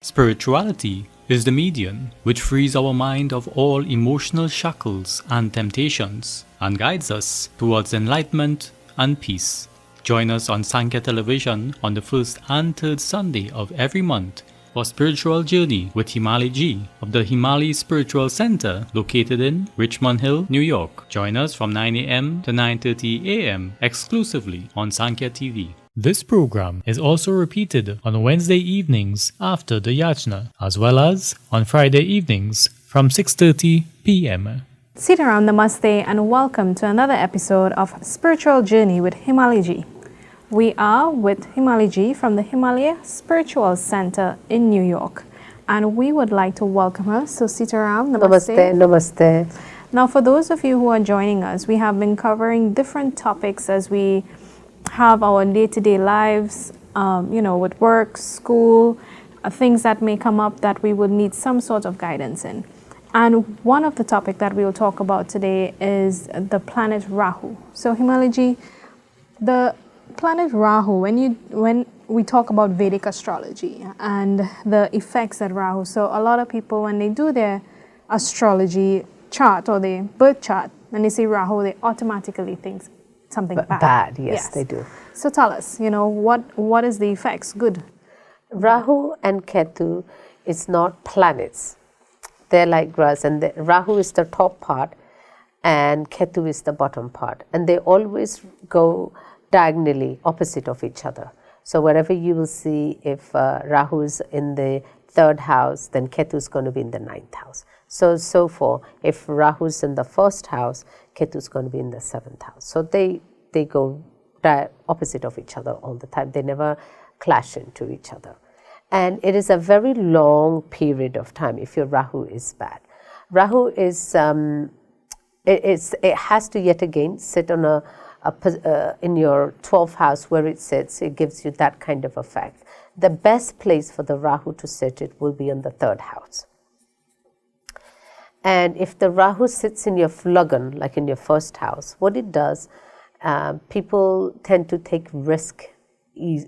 Spirituality is the medium which frees our mind of all emotional shackles and temptations and guides us towards enlightenment and peace. Join us on Sankhya Television on the first and third Sunday of every month for Spiritual Journey with Himali G of the Himali Spiritual Center located in Richmond Hill, New York. Join us from 9 a.m. to 9:30 a.m. exclusively on Sankhya TV. This program is also repeated on Wednesday evenings after the Yachna, as well as on Friday evenings from 6:30 p.m. Sitaram Namaste and welcome to another episode of Spiritual Journey with Himali G. We are with Himali G from the Himalaya Spiritual Center in New York, and we would like to welcome her. So Sitaram, Namaste. Namaste. Now, for those of you who are joining us, we have been covering different topics as we have our day-to-day lives, with work, school, things that may come up that we would need some sort of guidance in. And one of the topics that we will talk about today is the planet Rahu. So Himali Ji, the planet Rahu, when we talk about Vedic astrology and the effects that Rahu, so a lot of people when they do their astrology chart or their birth chart and they see Rahu, they automatically think something bad. Yes, they do. So tell us, what is the effects? Good. Rahu and Ketu is not planets. They're like grass, and Rahu is the top part and Ketu is the bottom part. And they always go diagonally opposite of each other. So wherever you will see if Rahu is in the third house, then Ketu is going to be in the ninth house. So forth. If Rahu is in the first house, Ketu is going to be in the seventh house. So they go opposite of each other all the time. They never clash into each other. And it is a very long period of time if your Rahu is bad. Rahu is, it has to yet again sit on in your 12th house where it sits. It gives you that kind of effect. The best place for the Rahu to sit, it will be in the third house. And if the Rahu sits in your Lagan, like in your first house, what it does, people tend to take risk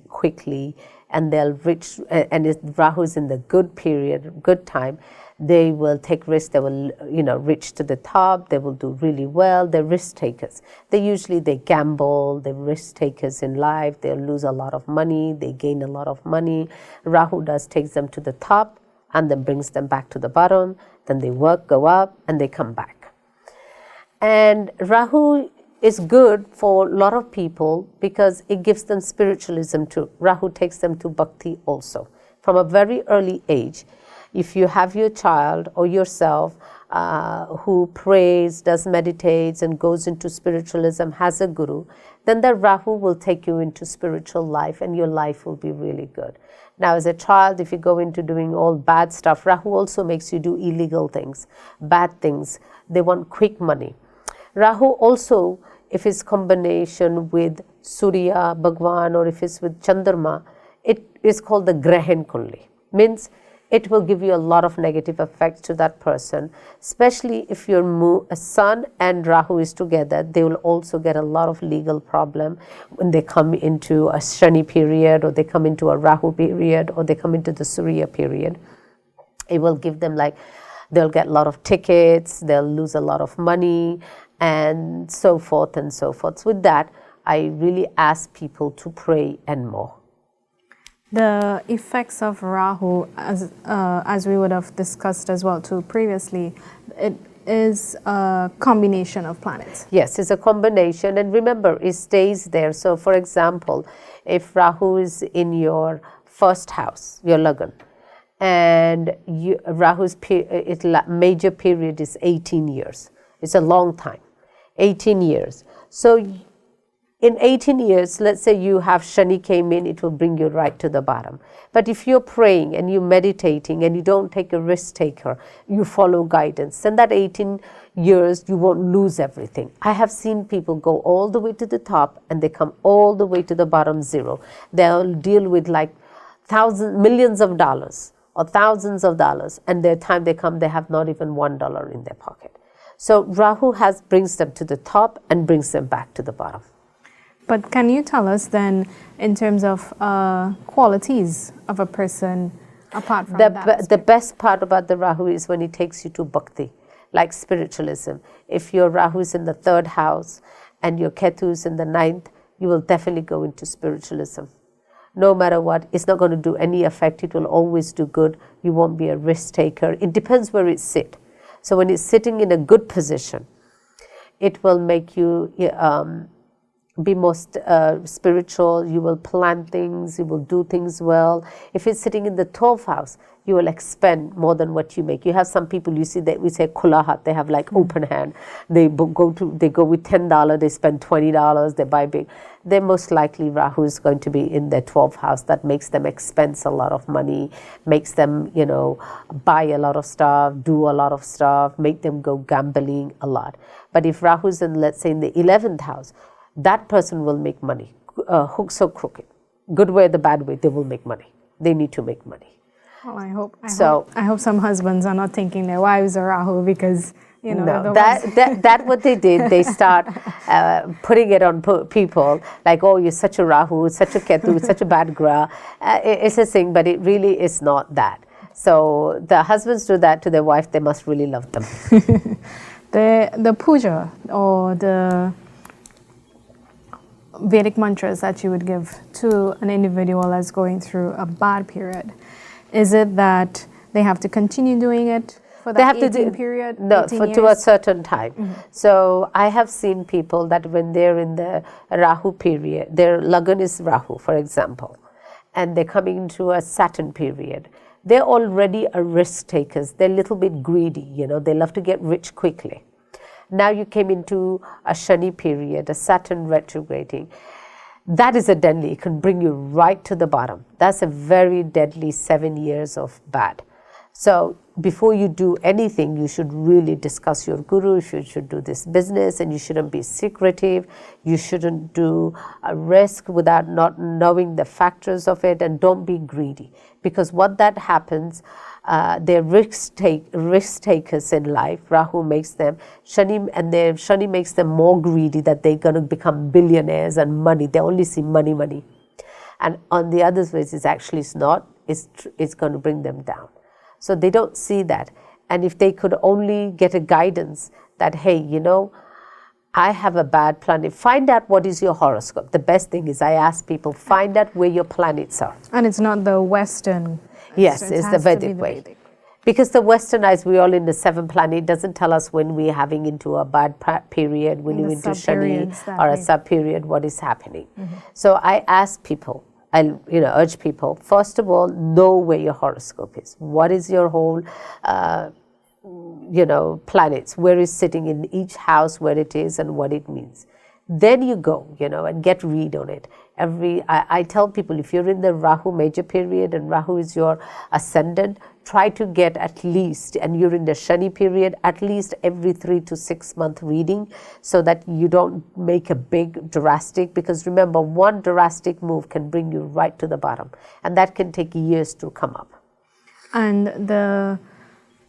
quickly, and they'll reach, and if Rahu is in the good period, good time, they will take risks, they will, reach to the top, they will do really well. They're risk takers. They gamble, they're risk takers in life, they'll lose a lot of money, they gain a lot of money. Rahu takes them to the top and then brings them back to the bottom, then they work, go up, and they come back. And Rahu is good for a lot of people because it gives them spiritualism too. Rahu takes them to bhakti also. From a very early age, if you have your child or yourself who prays, does meditates and goes into spiritualism, has a guru, then the Rahu will take you into spiritual life and your life will be really good. Now as a child, if you go into doing all bad stuff, Rahu also makes you do illegal things, bad things. They want quick money. Rahu also, if it's combination with Surya, Bhagwan, or if it's with Chandrama, it is called the Grahan Kunli. Means it will give you a lot of negative effects to that person, especially if your sun and Rahu is together. They will also get a lot of legal problem when they come into a Shani period, or they come into a Rahu period, or they come into the Surya period. It will give them they'll get a lot of tickets, they'll lose a lot of money, and so forth and so forth. So with that, I really ask people to pray and more. The effects of Rahu, as we would have discussed as well too previously, it is a combination of planets. Yes, it's a combination, and remember, it stays there. So for example, if Rahu is in your first house, your Lagan, and Rahu's major period is 18 years. It's a long time, 18 years. So in 18 years, let's say you have Shani came in, it will bring you right to the bottom. But if you're praying and you're meditating and you don't take a risk taker, you follow guidance, then that 18 years you won't lose everything. I have seen people go all the way to the top and they come all the way to the bottom zero. They'll deal with millions of dollars or thousands of dollars, and by the time they come, they have not even $1 in their pocket. So Rahu brings them to the top and brings them back to the bottom. But can you tell us then, in terms of qualities of a person Apart from that the best part about the Rahu is when it takes you to bhakti, like spiritualism. If your Rahu is in the 3rd house and your Ketu is in the 9th, you will definitely go into spiritualism. No matter what, it's not going to do any effect. It will always do good. You won't be a risk taker. It depends where it sits. So when it's sitting in a good position, it will make you be most spiritual. You will plan things. You will do things well. If it's sitting in the 12th house, you will expend more than what you make. You have some people, you see, that we say kulahat, they have like open hand. They go with $10, they spend $20, they buy big. They're most likely Rahu is going to be in their 12th house. That makes them expense a lot of money, makes them, buy a lot of stuff, do a lot of stuff, make them go gambling a lot. But if Rahu is in, let's say, in the 11th house, that person will make money, hooks or crooked. Good way or the bad way, they will make money. They need to make money. Well, I hope some husbands are not thinking their wives are Rahu because, no, that what they did, they start putting it on people like, oh, you're such a Rahu, such a Ketu, such a bad Gra. It's a thing, but it really is not that. So the husbands do that to their wife, they must really love them. The puja or the Vedic mantras that you would give to an individual that's going through a bad period, is it that they have to continue doing it for that 18 period? No, to a certain time. Mm-hmm. So I have seen people that when they're in the Rahu period, their Lagan is Rahu, for example, and they're coming into a Saturn period. They're already a risk takers. They're a little bit greedy, they love to get rich quickly. Now you came into a Shani period, a Saturn retrograding. That is a deadly, it can bring you right to the bottom. That's a very deadly 7 years of bad. So before you do anything, you should really discuss your guru, you should do this business, and you shouldn't be secretive. You shouldn't do a risk without not knowing the factors of it, and don't be greedy. Because what that happens, they're risk takers in life. Rahu makes them, Shani makes them more greedy, that they're going to become billionaires and money. They only see money, money. And on the other ways, it's not, it's going to bring them down. So they don't see that. And if they could only get a guidance that, hey, I have a bad planet, find out what is your horoscope. The best thing is I ask people, find out where your planets are. And it's not the Western. Yes, it's the Vedic way. Because the westernized, we're all in the 7th planet, doesn't tell us when we're having into a bad period, when you're into Shani or a sub-period, what is happening. Mm-hmm. So I ask people, I urge people, first of all, know where your horoscope is. What is your whole, planets, where is sitting in each house, where it is and what it means. Then you go, and get read on it. I tell people, if you're in the Rahu major period and Rahu is your ascendant, try to get at least, and you're in the Shani period, at least every 3 to 6 month reading, so that you don't make a big drastic, because remember, one drastic move can bring you right to the bottom, and that can take years to come up. And the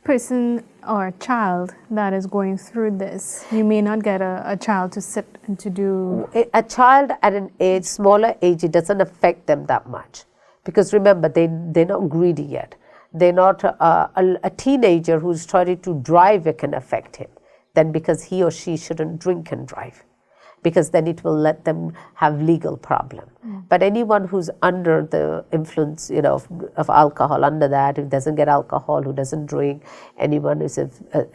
person or child that is going through this, you may not get a child to sit and to do... A child at an smaller age, it doesn't affect them that much, because remember, they're not greedy yet. They're not a teenager who's trying to drive, it can affect him. Then because he or she shouldn't drink and drive, because then it will let them have legal problem. But anyone who's under the influence, of alcohol, under that, who doesn't get alcohol, who doesn't drink, anyone who's a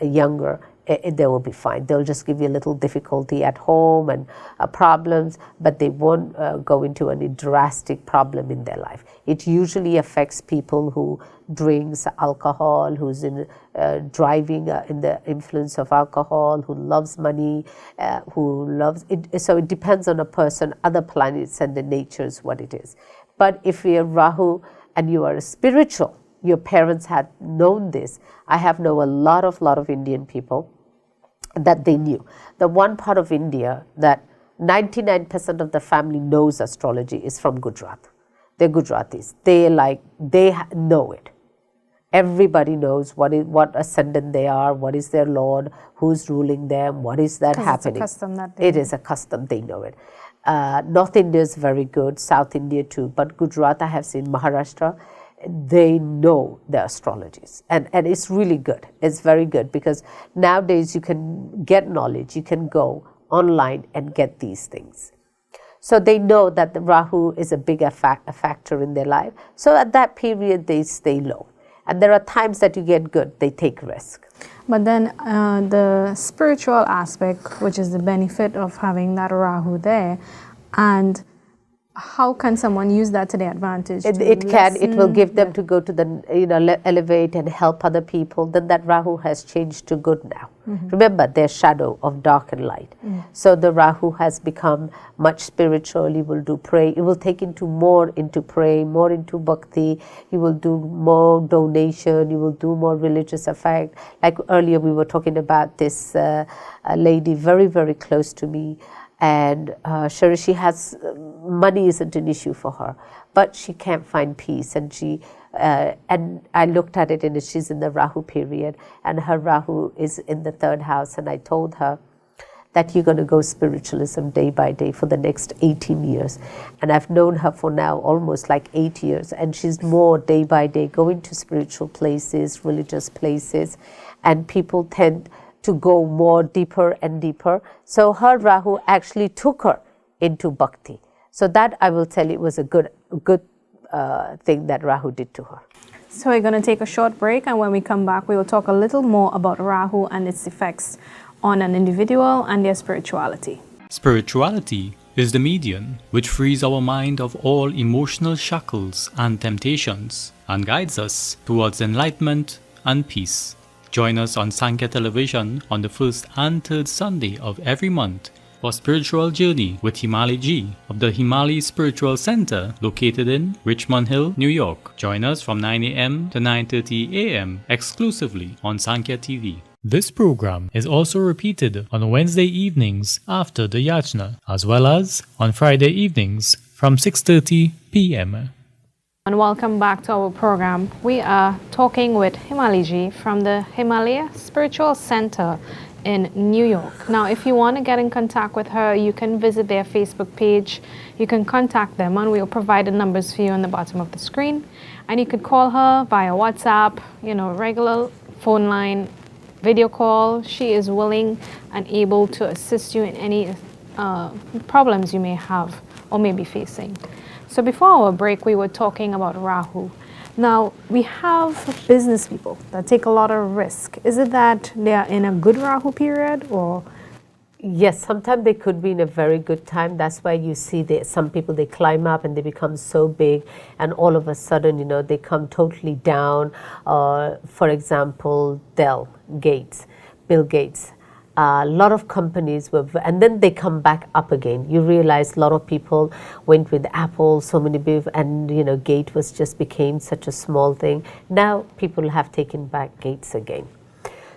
younger, they will be fine. They'll just give you a little difficulty at home and problems, but they won't go into any drastic problem in their life. It usually affects people who drinks alcohol, who's in driving in the influence of alcohol, who loves money, who loves it. So it depends on a person, other planets, and the nature is what it is. But if you're Rahu and you are spiritual, your parents had known this. I have known a lot of Indian people that they knew. The one part of India that 99% of the family knows astrology is from Gujarat. They're Gujaratis. They know it. Everybody knows what ascendant they are, what is their lord, who's ruling them, what is that happening. It's a custom that it is a custom, they know it. North India is very good, South India too, but Gujarat, I have seen Maharashtra, they know their astrologies, and it's really good. It's very good, because nowadays you can get knowledge, you can go online and get these things. So they know that the Rahu is a bigger factor in their life. So at that period they stay low, and there are times that you get good, they take risk. But then the spiritual aspect, which is the benefit of having that Rahu there, and how can someone use that to their advantage? It will give them to go to the, elevate and help other people. Then that Rahu has changed to good now. Remember, their shadow of dark and light. So the Rahu has become much spiritual. You will do pray. You will take more into praying, more into bhakti. You will do more donation. You will do more religious effect. Like earlier we were talking about this lady very, very close to me. And she has, money isn't an issue for her, but she can't find peace. And and I looked at it, and she's in the Rahu period, and her Rahu is in the 3rd house. And I told her that you're going to go spiritualism day by day for the next 18 years. And I've known her for now almost like 8 years, and she's more day by day going to spiritual places, religious places, and people tend to go more deeper and deeper. So her Rahu actually took her into bhakti. So that, I will tell you, was a good thing that Rahu did to her. So we're going to take a short break, and when we come back, we will talk a little more about Rahu and its effects on an individual and their spirituality. Spirituality is the medium which frees our mind of all emotional shackles and temptations and guides us towards enlightenment and peace. Join us on Sankhya Television on the 1st and 3rd Sunday of every month for Spiritual Journey with Himali G of the Himali Spiritual Center located in Richmond Hill, New York. Join us from 9 a.m. to 9:30 a.m. exclusively on Sankhya TV. This program is also repeated on Wednesday evenings after the Yachna, as well as on Friday evenings from 6:30 p.m. And welcome back to our program. We are talking with Himali Ji from the Himalaya Spiritual Center in New York. Now, if you want to get in contact with her, you can visit their Facebook page. You can contact them, and we'll provide the numbers for you on the bottom of the screen. And you could call her via WhatsApp, regular phone line, video call. She is willing and able to assist you in any problems you may have or may be facing. So before our break, we were talking about Rahu. Now, we have business people that take a lot of risk. Is it that they are in a good Rahu period, or? Yes, sometimes they could be in a very good time. That's why you see some people, they climb up and they become so big, and all of a sudden, they come totally down. For example, Bill Gates. A lot of companies and then they come back up again. You realize a lot of people went with Apple, so many people, and Gate became such a small thing. Now people have taken back Gates again.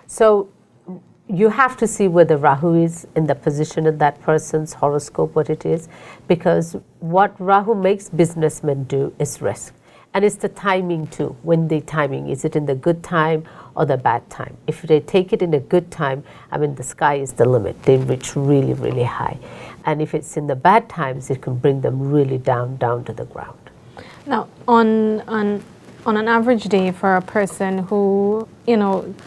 So you have to see where the Rahu is in the position of that person's horoscope, what it is, because what Rahu makes businessmen do is risk. And it's the timing too. When the timing, is it in the good time or the bad time? If they take it in a good time, the sky is the limit. They reach really, really high. And if it's in the bad times, it can bring them really down to the ground. Now, on an average day for a person who,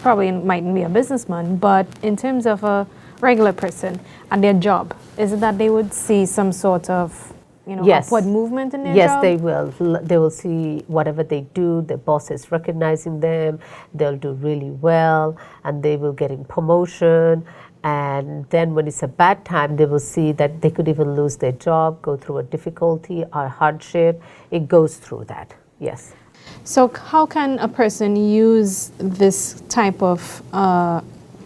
probably mightn't be a businessman, but in terms of a regular person and their job, is it that they would see some sort of yes. upward movement in their job? Yes, they will. They will see whatever they do, the boss is recognizing them, they'll do really well, and they will get in promotion. And then when it's a bad time, they will see that they could even lose their job, go through a difficulty or hardship. It goes through that, yes. So how can a person use this type of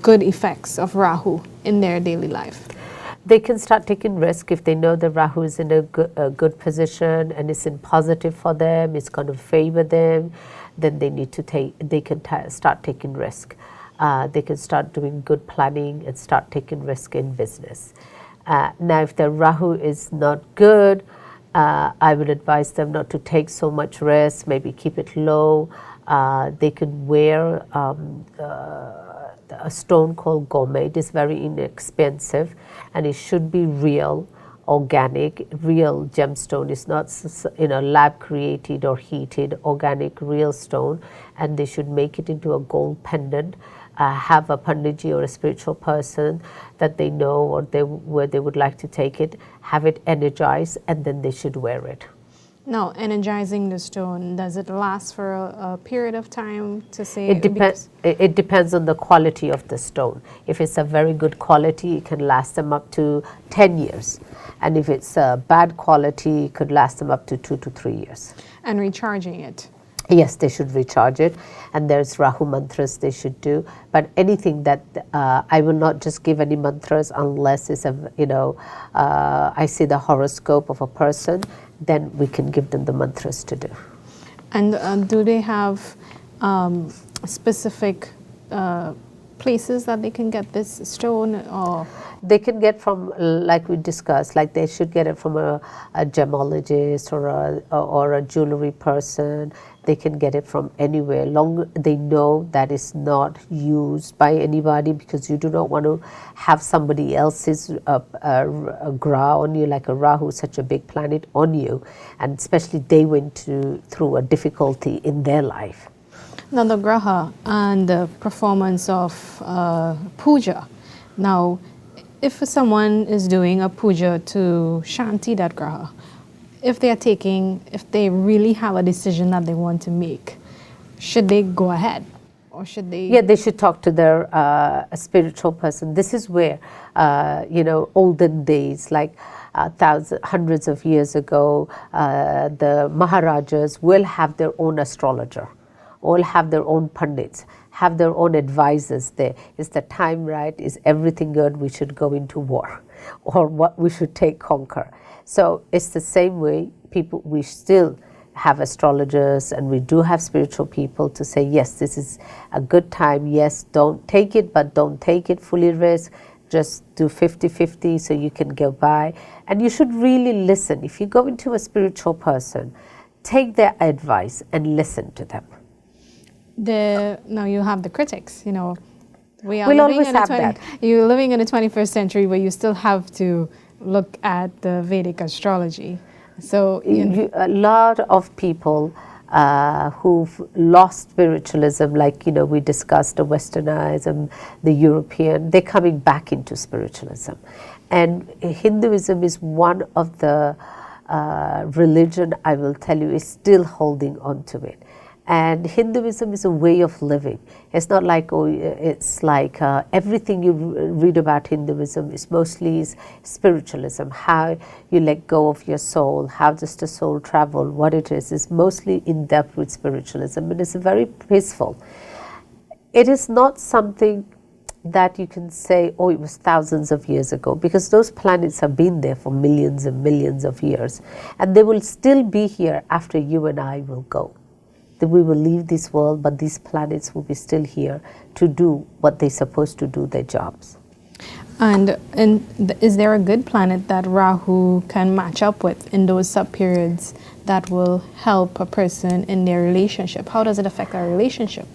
good effects of Rahu in their daily life? They can start taking risk if they know the Rahu is in a good position and it's in positive for them, it's going to favor them, then they can start taking risk. They can start doing good planning and start taking risk in business. Now, if the Rahu is not good, I would advise them not to take so much risk, maybe keep it low. They could wear a stone called gome. It is very inexpensive and it should be real. organic, real gemstone. It's not lab created or heated, organic, real stone, and they should make it into a gold pendant. Have a panditji or a spiritual person that they know or where they would like to take it, have it energized, and then they should wear it. Now, energizing the stone, does it last for a period of time to say? It depends on the quality of the stone. If it's a very good quality, it can last them up to 10 years. And if it's a bad quality, it could last them up to 2 to 3 years. And recharging it? Yes, they should recharge it. And there's Rahu mantras they should do. But anything that, I will not just give any mantras unless it's I see the horoscope of a person, then we can give them the mantras to do. And do they have specific places that they can get this stone? Or they can get from, like we discussed, like they should get it from a gemologist or a jewelry person. They can get it from anywhere. Long they know that it's not used by anybody, because you do not want to have somebody else's gra on you, like a Rahu, such a big planet on you, and especially they went through a difficulty in their life. Now the graha and the performance of puja. Now, if someone is doing a puja to shanti that graha, if they really have a decision that they want to make, should they go ahead? Or should they? Yeah, they should talk to their spiritual person. This is where, olden days, like hundreds of years ago, the Maharajas will have their own astrologer, all have their own pandits, have their own advisors there. Is the time right? Is everything good? We should go into war, or what we should conquer. So it's the same way. We still have astrologers, and we do have spiritual people to say, yes, this is a good time. Yes, don't take it, but don't take it fully risk. Just do 50-50 so you can go by. And you should really listen. If you go into a spiritual person, take their advice and listen to them. Now you have the critics, We'll always have that. You're living in the 21st century where you still have to look at the Vedic astrology. So a lot of people who've lost spiritualism, like we discussed the Westernism, the European, they're coming back into spiritualism. And Hinduism is one of the religion, I will tell you, is still holding on to it. And Hinduism is a way of living. It's not like, everything you read about Hinduism is mostly spiritualism, how you let go of your soul, how does the soul travel, what it is mostly in depth with spiritualism, and it's very peaceful. It is not something that you can say, it was thousands of years ago, because those planets have been there for millions and millions of years, and they will still be here after you and I will go. We will leave this world, but these planets will be still here to do what they're supposed to do, their jobs. And is there a good planet that Rahu can match up with in those sub-periods that will help a person in their relationship? How does it affect our relationship?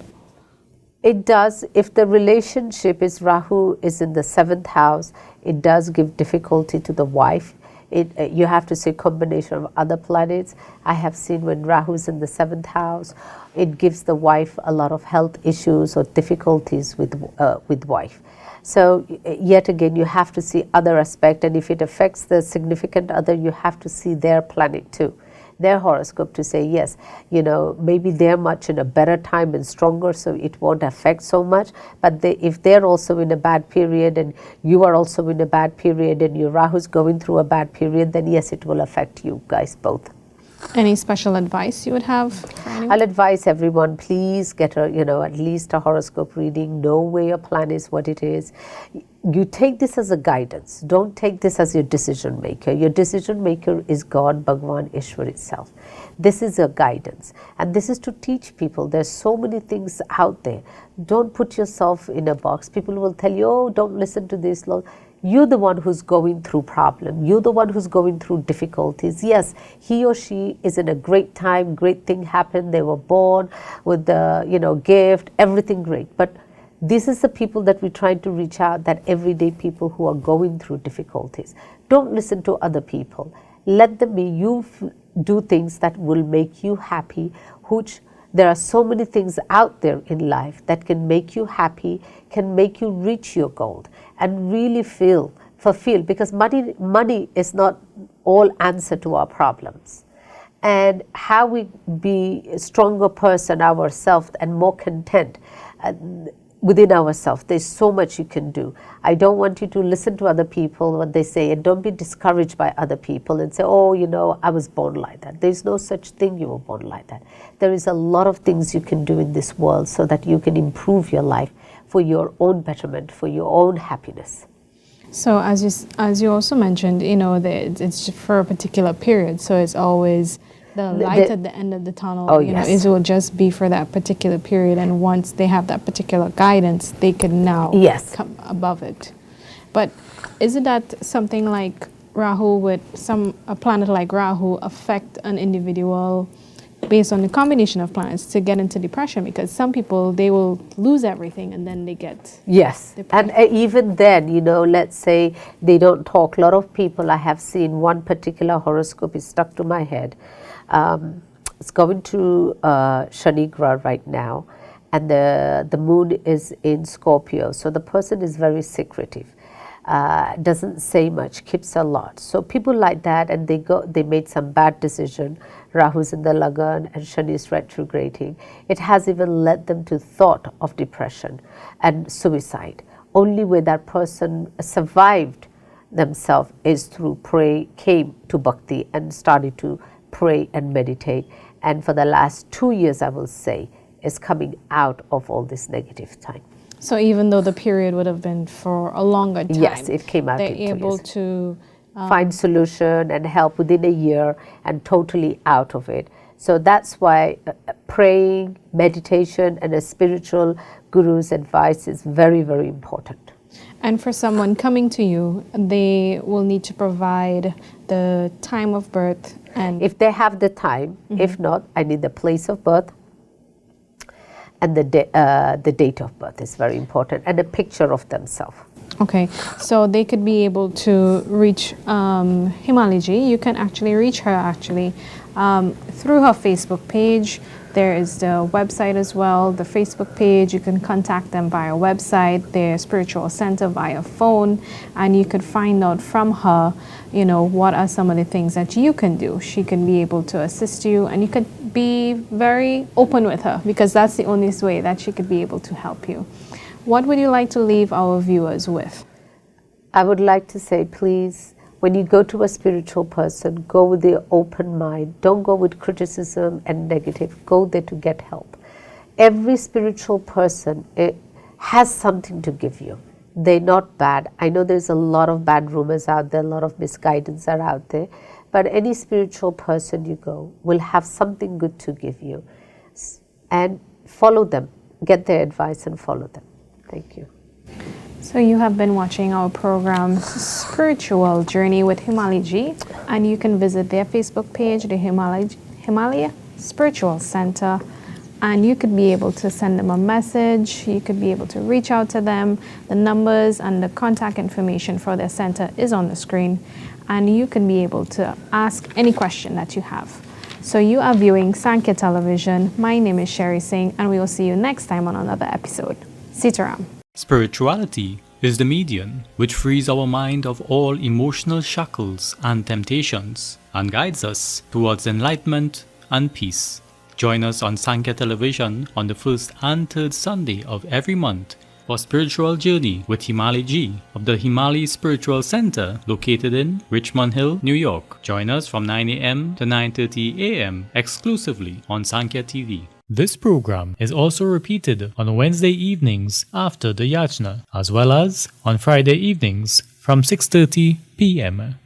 It does. If the relationship is Rahu is in the 7th house, it does give difficulty to the wife. You have to say combination of other planets. I have seen when Rahu is in the 7th house, it gives the wife a lot of health issues or difficulties with wife. So yet again, you have to see other aspect, and if it affects the significant other, you have to see their planet too, their horoscope, to say yes, maybe they're much in a better time and stronger, so it won't affect so much. But if they're also in a bad period and you are also in a bad period and your Rahu's going through a bad period, then yes, it will affect you guys both. Any special advice you would have for anyone? I'll advise everyone, please get at least a horoscope reading, know where your plan is, what it is. You take this as a guidance. Don't take this as your decision maker. Your decision maker is God, Bhagwan, Ishwar itself. This is a guidance. And this is to teach people. There's so many things out there. Don't put yourself in a box. People will tell you, don't listen to this. You're the one who's going through problem. You're the one who's going through difficulties. Yes, he or she is in a great time. Great thing happened. They were born with the, gift, everything great. But this is the people that we try to reach out, that everyday people who are going through difficulties. Don't listen to other people. Let them be. You do things that will make you happy, which there are so many things out there in life that can make you happy, can make you reach your goal and really feel fulfilled, because money is not all answer to our problems. And how we be a stronger person ourselves and more content within ourselves. There's so much you can do. I don't want you to listen to other people, what they say, and don't be discouraged by other people and say, oh, you know, I was born like that. There's no such thing, you were born like that. There is a lot of things you can do in this world so that you can improve your life for your own betterment, for your own happiness. So as you also mentioned, you know, that it's for a particular period, so it's always the light at the end of the tunnel. Oh, you know, yes. it will just be for that particular period, and once they have that particular guidance, they can now come above it. But isn't that something like Rahu, with a planet like Rahu, affect an individual based on the combination of planets to get into depression? Because some people, they will lose everything and then they get depressed. And even then, you know, let's say they don't talk. A lot of people, I have seen one particular horoscope is stuck to my head. It's going to Shani Grah right now, and the moon is in Scorpio, so the person is very secretive, doesn't say much, keeps a lot. So people like that, and they made some bad decision. Rahu's in the Lagan and Shani is retrograding. It has even led them to thought of depression and suicide. Only way that person survived themselves is through came to Bhakti and started to pray and meditate, and for the last 2 years, I will say, is coming out of all this negative time. So even though the period would have been for a longer time, yes, it came out. They're able to find solution and help within a year and totally out of it. So that's why praying, meditation, and a spiritual guru's advice is very, very important. And for someone coming to you, they will need to provide the time of birth. And if they have the time, if not, I need the place of birth and the date of birth is very important, and a picture of themselves. Okay, so they could be able to reach Himali ji. You can actually reach her through her Facebook page. There is the website as well, the Facebook page. You can contact them via website, their spiritual center via phone, and you could find out from her, you know, what are some of the things that you can do. She can be able to assist you, and you could be very open with her, because that's the only way that she could be able to help you. What would you like to leave our viewers with? I would like to say, please, when you go to a spiritual person, go with the open mind. Don't go with criticism and negative. Go there to get help. Every spiritual person has something to give you. They're not bad. I know there's a lot of bad rumors out there, a lot of misguidance are out there, but any spiritual person you go will have something good to give you. And follow them. Get their advice and follow them. Thank you. So you have been watching our program Spiritual Journey with Himali ji, and you can visit their Facebook page, the Himali Spiritual Center, and you could be able to send them a message. You could be able to reach out to them. The numbers and the contact information for their center is on the screen, and you can be able to ask any question that you have. So you are viewing Sankhya Television. My name is Sherry Singh, and we will see you next time on another episode. Sitaram. Spirituality is the medium which frees our mind of all emotional shackles and temptations and guides us towards enlightenment and peace. Join us on Sankhya Television on the first and third Sunday of every month for Spiritual Journey with Himali ji of the Himali Spiritual Center located in Richmond Hill, New York. Join us from 9 a.m. to 9:30 a.m. exclusively on Sankhya TV. This program is also repeated on Wednesday evenings after the Yachna, as well as on Friday evenings from 6:30 p.m.